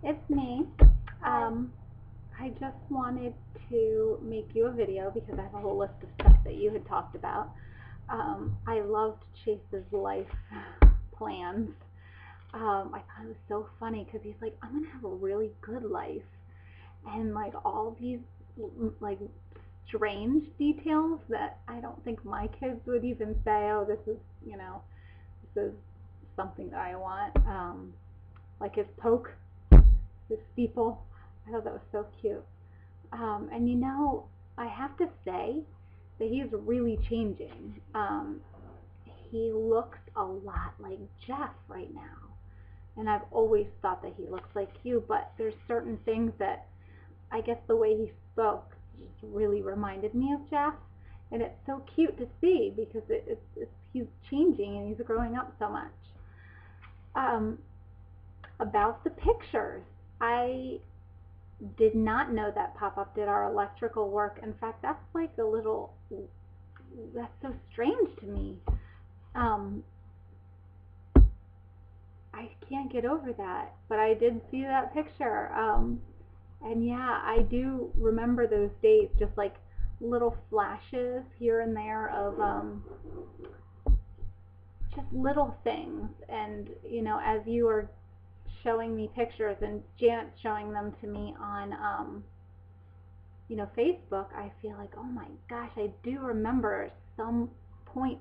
It's me. Um, I just wanted to make you a video because I have a whole list of stuff that you had talked about. I loved Chase's life plans. I thought it was so funny because he's like, I'm gonna have a really good life, and like all these like strange details that I don't think my kids would even say, oh, this is this is something that I want. Like his poke, his steeple. I thought that was so cute. And I have to say that he's really changing. He looks a lot like Jeff right now. And I've always thought that he looks like you, but there's certain things that I guess the way he spoke just really reminded me of Jeff. And it's so cute to see because he's changing and he's growing up so much. About the pictures, I did not know that Pop-Up did our electrical work. In fact, that's so strange to me. I can't get over that, but I did see that picture. And yeah, I do remember those days, just like little flashes here and there of just little things. And, as you are showing me pictures and Janet's showing them to me on Facebook, I feel like, oh my gosh, I do remember some point.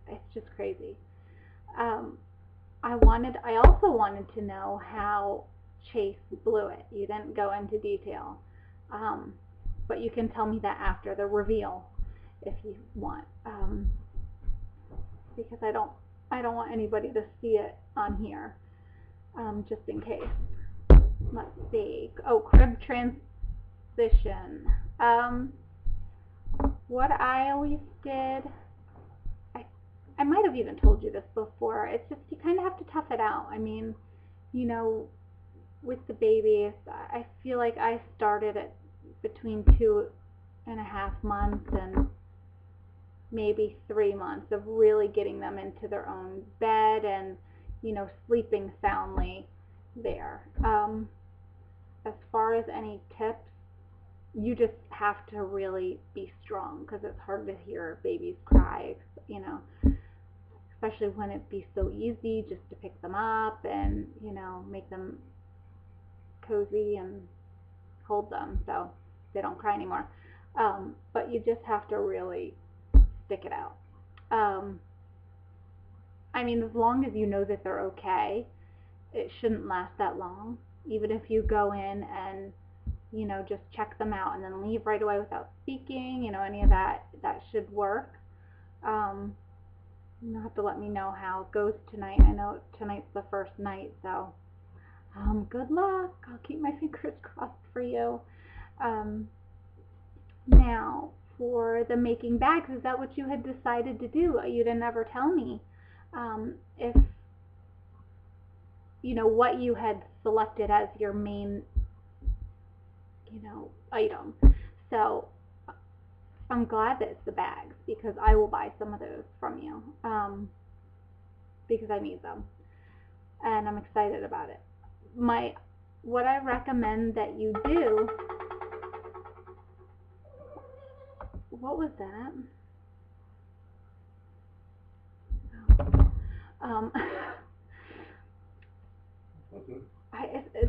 It's just crazy. I also wanted to know how Chase blew it. You didn't go into detail, but you can tell me that after the reveal if you want, because I don't want anybody to see it on here, just in case. Let's see. Oh, crib transition. What I always did, I might have even told you this before, it's just you kind of have to tough it out. I mean, with the babies, I feel like I started at between 2.5 months and maybe 3 months of really getting them into their own bed and, sleeping soundly there. As far as any tips, you just have to really be strong because it's hard to hear babies cry, especially when it be so easy just to pick them up and, make them cozy and hold them so they don't cry anymore. But you just have to really stick it out. I mean, as long as you know that they're okay, it shouldn't last that long. Even if you go in and, just check them out and then leave right away without speaking, any of that should work. You'll have to let me know how it goes tonight. I know tonight's the first night, so good luck. I'll keep my fingers crossed for you. Now, for the making bags, is that what you had decided to do? You didn't ever tell me if what you had selected as your main item. So I'm glad that it's the bags because I will buy some of those from you, because I need them and I'm excited about it. What I recommend that you do. What was that?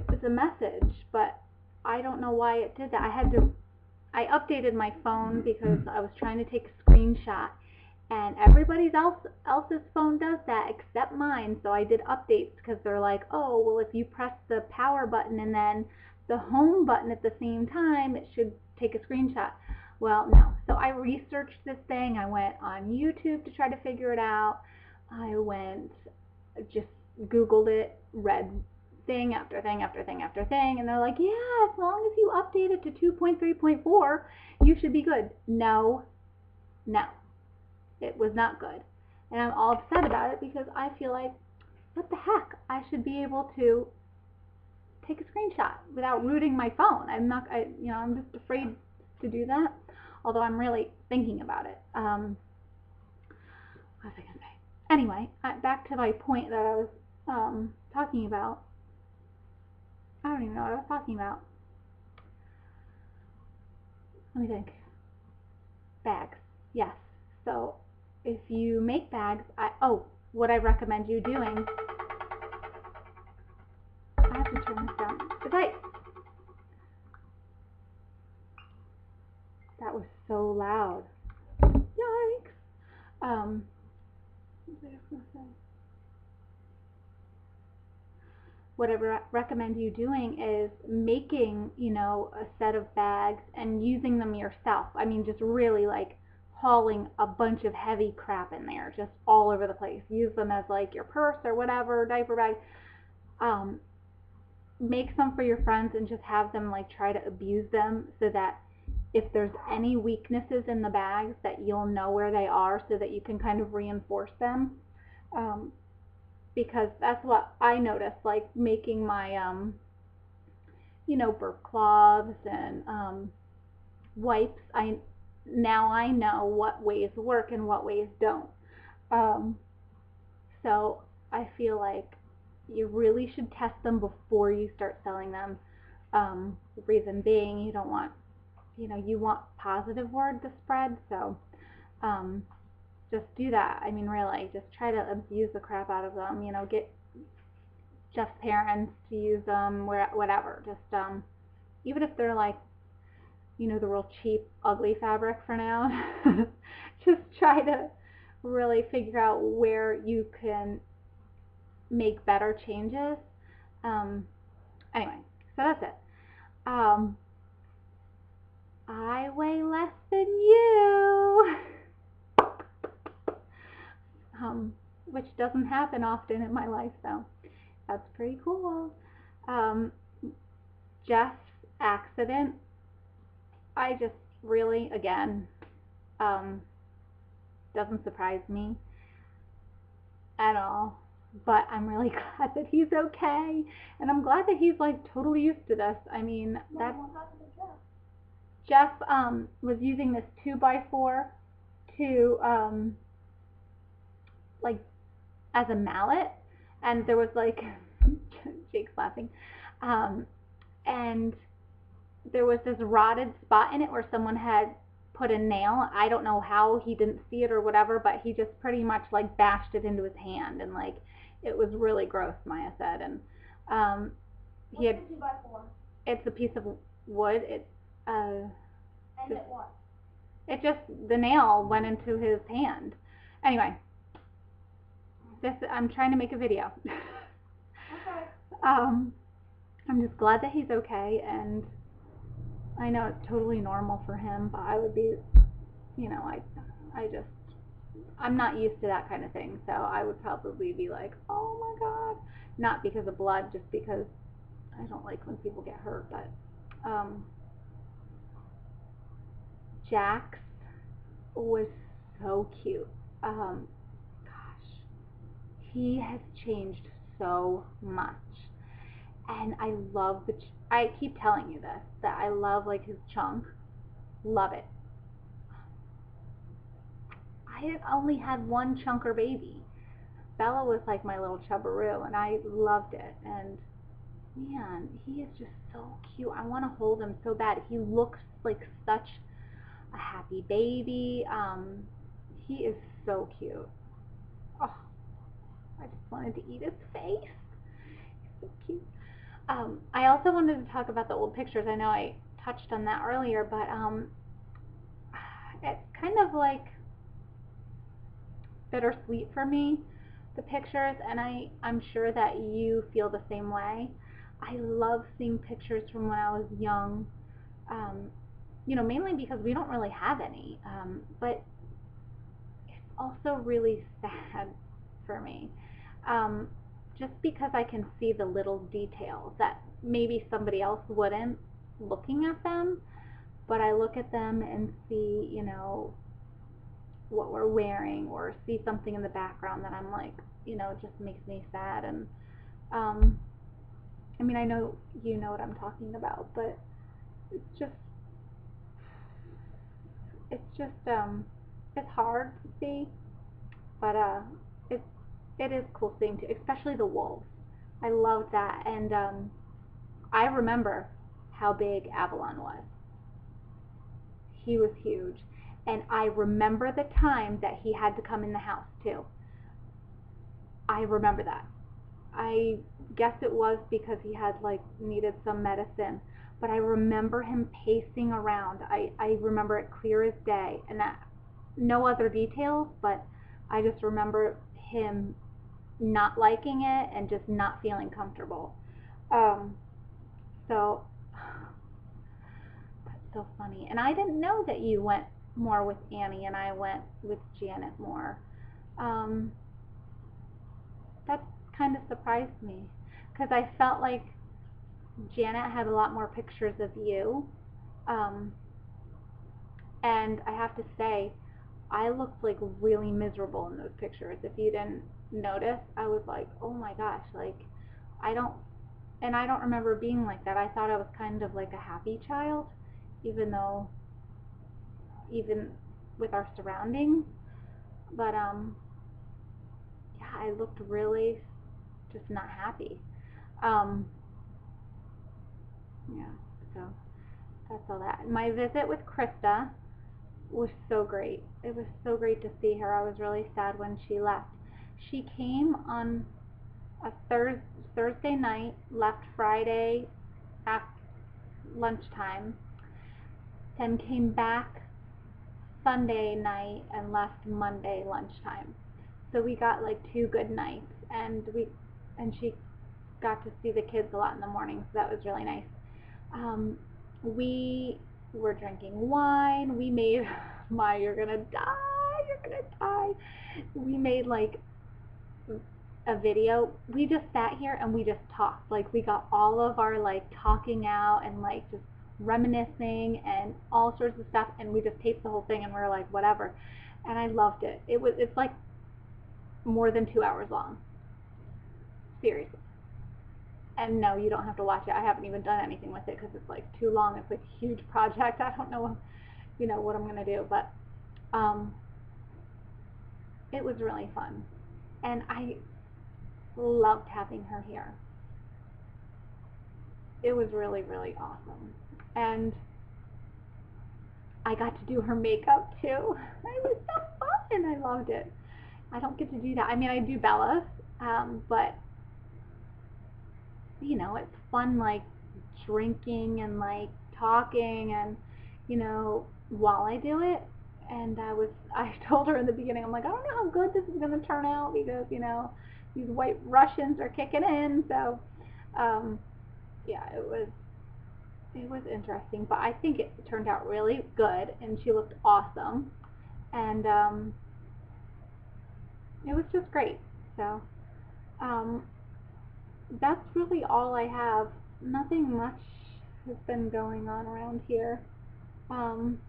It's a message, but I don't know why it did that. I updated my phone because I was trying to take a screenshot, and everybody else's phone does that except mine. So I did updates because they're like, oh, well, if you press the power button and then the home button at the same time, it should take a screenshot. Well, no. So I researched this thing. I went on YouTube to try to figure it out. Just Googled it, read thing after thing after thing after thing, and they're like, yeah, as long as you update it to 2.3.4, you should be good. No, it was not good. And I'm all upset about it because I feel like, what the heck? I should be able to take a screenshot without rooting my phone. I'm just afraid to do that, although I'm really thinking about it. What was I going to say? Anyway, back to my point that I was talking about. I don't even know what I was talking about. Let me think. Bags. Yes. So if you make bags, what I recommend you doing, I have to turn this down. That was so loud. Yikes. What was I going to say? What I recommend you doing is making, a set of bags and using them yourself. I mean, just really like hauling a bunch of heavy crap in there, just all over the place. Use them as like your purse or whatever, diaper bag. Make some for your friends and just have them like try to abuse them so that if there's any weaknesses in the bags that you'll know where they are so that you can kind of reinforce them. Because that's what I noticed, like making my, burp cloths and wipes. Now I know what ways work and what ways don't. So I feel like you really should test them before you start selling them. The reason being, you don't want, you want positive word to spread. So just do that. I mean, really, just try to abuse the crap out of them. Get Jeff's parents to use them, whatever. Just even if they're like, the real cheap, ugly fabric for now, just try to really figure out where you can make better changes. Anyway, so that's it. I weigh less than you, which doesn't happen often in my life, so that's pretty cool. Jeff's accident, I just really, again, doesn't surprise me at all. But I'm really glad that he's okay, and I'm glad that he's like totally used to this. I mean, that's Jeff was using this 2x4 to like as a mallet, and there was like Jake's laughing, and there was this rotted spot in it where someone had put a nail. I don't know how he didn't see it or whatever, but he just pretty much like bashed it into his hand, and like it was really gross, Maya said. And he had, it's a piece of wood. It just, the nail went into his hand. Anyway, I'm trying to make a video. Okay. I'm just glad that he's okay, and I know it's totally normal for him, but I would be, I'm not used to that kind of thing, so I would probably be like, oh my god. Not because of blood, just because I don't like when people get hurt. But Jax was so cute. Gosh, he has changed so much, and I love I keep telling you this, that I love like his chunk. Love it. I only had one chunker baby. Bella was like my little chubbaroo, and I loved it. And man, he is just so cute. I want to hold him so bad. He looks like such a happy baby. He is so cute. Oh, I just wanted to eat his face. He's so cute. I also wanted to talk about the old pictures. I know I touched on that earlier, but it's kind of like bittersweet for me, the pictures, and I'm sure that you feel the same way. I love seeing pictures from when I was young, mainly because we don't really have any, but it's also really sad for me, just because I can see the little details that maybe somebody else wouldn't looking at them, but I look at them and see, what we're wearing, or see something in the background that I'm like, it just makes me sad. And I mean, I know you know what I'm talking about, but it's just it's hard to see, but it's It is cool seeing too, especially the wolves. I love that. And I remember how big Avalon was. He was huge. And I remember the time that he had to come in the house too. I remember that. I guess it was because he had like needed some medicine, but I remember him pacing around. I remember it clear as day, and that no other details, but I just remember him not liking it and just not feeling comfortable. Um, so that's so funny. And I didn't know that you went more with Annie and I went with Janet more. Um, that kind of surprised me because I felt like Janet had a lot more pictures of you. Um, and I have to say, I looked like really miserable in those pictures. If you didn't notice, I was like, oh my gosh, like I don't, and I don't remember being like that. I thought I was kind of like a happy child, even though, even with our surroundings. But yeah, I looked really just not happy. Um, yeah, so that's all that. My visit with Krista was so great. It was so great to see her. I was really sad when she left. She came on a Thursday night, left Friday at lunchtime, then came back Sunday night and left Monday lunchtime. So we got like 2 good nights, and she got to see the kids a lot in the morning, so that was really nice. We were drinking wine. We made you're gonna die, you're gonna die. We made like a video. We just sat here and we just talked. Like we got all of our like talking out and like just reminiscing and all sorts of stuff, and we just taped the whole thing and we were like whatever. And I loved it. It's like more than 2 hours long. Seriously. And no, you don't have to watch it. I haven't even done anything with it because it's like too long. It's like a huge project. I don't know, what I'm gonna do, but um, it was really fun, and I loved having her here. It was really, really awesome, and I got to do her makeup too. It was so fun. I loved it. I don't get to do that. I mean, I do Bella's, but it's fun like drinking and like talking and while I do it. And I told her in the beginning, I'm like, I don't know how good this is going to turn out because these white Russians are kicking in. So yeah, it was interesting, but I think it turned out really good, and she looked awesome, and it was just great. So um, that's really all I have. Nothing much has been going on around here. Um,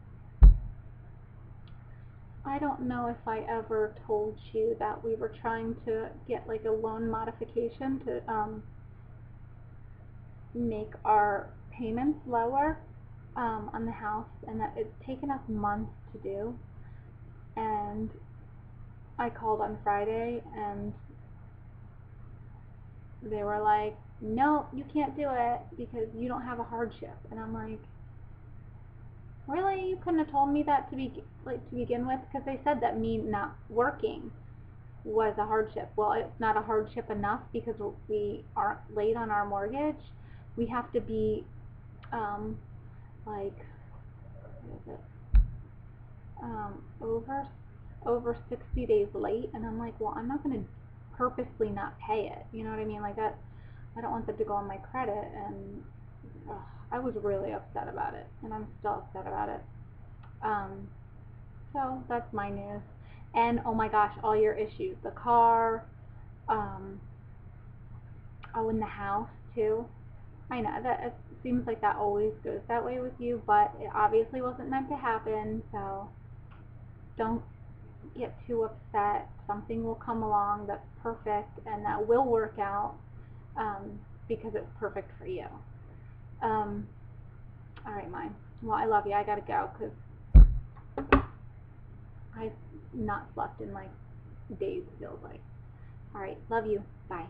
I don't know if I ever told you that we were trying to get like a loan modification to make our payments lower on the house, and that it's taken us months to do. And I called on Friday, and they were like, no, you can't do it because you don't have a hardship. And I'm like, really? You couldn't have told me that to begin with? Because they said that me not working was a hardship. Well, it's not a hardship enough because we aren't late on our mortgage. We have to be like, what is it? Over 60 days late, and I'm like, well, I'm not going to purposely not pay it. You know what I mean? Like that, I don't want that to go on my credit, and I was really upset about it, and I'm still upset about it. Um, so that's my news. And oh my gosh, all your issues, the car, um, in the house too. I know that it seems like that always goes that way with you, but it obviously wasn't meant to happen, so don't get too upset. Something will come along that's perfect and that will work out because it's perfect for you. All right, mine. Well, I love you. I gotta go because I've not slept in like days, it feels like. All right, love you. Bye.